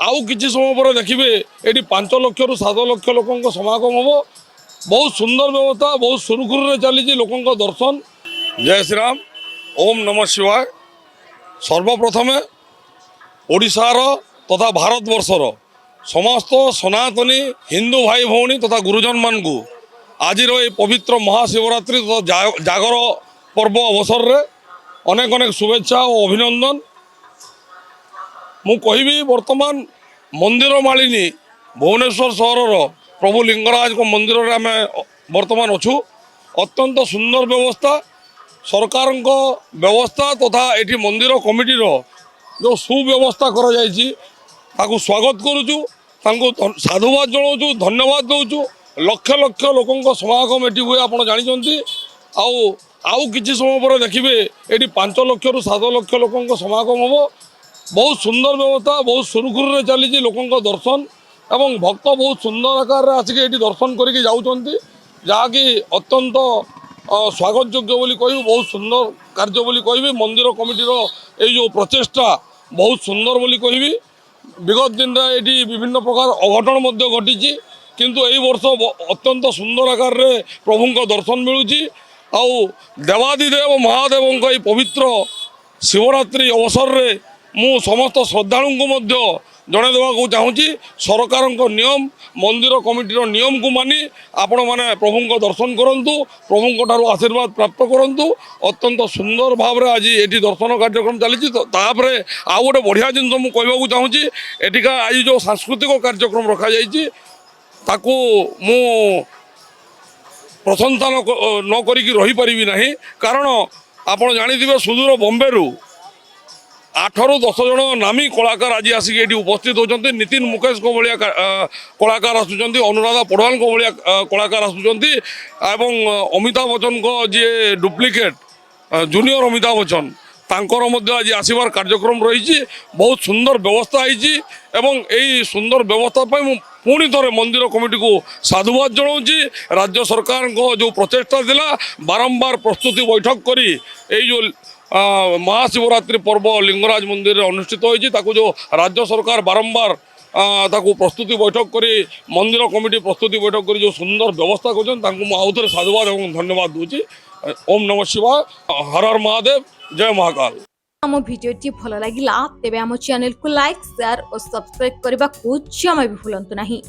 आउ किछि समय पर देखिए ये 5 लाख रु 7 लाख लोक समागम हम। बहुत सुंदर व्यवस्था, बहुत सुरुखुरु चली लोकों दर्शन। जय श्री राम, ओम नमः शिवाय। सर्वप्रथमे ओडिशार तथा भारतवर्षर समस्त सनातनी हिंदू भाई भौणी तथा गुरुजन मानू आज ये पवित्र महाशिवरात्रि तथा जागर पर्व अवसर रे अनेक अनेक शुभेच्छा और अभिनंदन। मु कहबी वर्तमान मंदिर मालिनी भुवनेश्वर सहर प्रभु लिंगराज को मंदिर रे आम वर्तमान अच्छू। अत्यंत सुंदर व्यवस्था सरकार व्यवस्था तथा ये मंदिर कमिटी जो सुव्यवस्था कर स्वागत करुचु, साधुवाद जनाऊँ, धन्यवाद दौचु। लक्ष लक्ष लोकों समागम ये हुए आप जानते। आउ किछि समय पर देखिए ये 5 लाख रु 7 लाख लोकों समागम हम। बहुत सुंदर व्यवस्था, बहुत सुरुखुरु चली लोकों दर्शन एवं भक्त बहुत सुंदर आकार आसिक ये दर्शन करके जाऊँच, जहाँकि अत्यंत स्वागत योग्य बोली कहबी। बहुत सुंदर कार्य बोली कहबी। मंदिर कमिटीर ये जो प्रचेष्टा बहुत सुंदर बोली कहबी। विगत दिन ये विभिन्न प्रकार अघटन घटी, किंतु यही वर्ष अत्यंत सुंदर आकार रे प्रभु दर्शन मिलूँ। आउ देवादिदेव महादेव ये पवित्र शिवरात्रि अवसर रे मु समस्त श्रद्धालु जन देवा चाहूँगी सरकार नियम मंदिर कमिटीर नियम को मानी आपण मैंने प्रभु दर्शन करूँ, प्रभु ठार आशीर्वाद प्राप्त करूँ। अत्यंत सुंदर भाव में आज ये दर्शन कार्यक्रम चली। तापर आउ गोटे बढ़िया जिन मुझे कहवाक चाहूँगी, एटिका आज जो सांस्कृतिक कार्यक्रम रखा जाइए ताकू मु प्रशंसा न करी रहीपरि ना, कारण आपड़ जानी सुदूर बॉम्बे रु 8 ରୁ 10 जन नामी कलाकार आज आसिक ये उपस्थित होती। नितिन मुकेश को भाया कलाकार आसुँच, अनुराधा पढ़वाल को भाया कलाकार आसुँच, अमिताभ बच्चन को जी डुप्लिकेट जूनियर अमिताभ बच्चन तांकर मध्य आज आसबार कार्यक्रम रही। बहुत सुंदर व्यवस्था होती एवं यही सुंदर व्यवस्था पुणी थे मंदिर कमिटी को साधुवाद जनाऊँगी। राज्य सरकार को जो प्रचेषा थिला बारंबार प्रस्तुति बैठक करी यही जो महाशिवरात्रि पर्व लिंगराज मंदिर अनुष्ठित होती, जो राज्य सरकार बारंबार ताकू प्रस्तुति बैठक करी मंदिर कमिटी प्रस्तुति बैठक करी जो सुंदर व्यवस्था कर साधुवाद और धन्यवाद दूची। ओम नमः शिवाय, हर हर महादेव, जय महाकाल। आम भिडियोटी भल लगा तेब आम चैनल को लाइक, शेयर और सब्सक्राइब करने को जमा भी भूलु नहीं।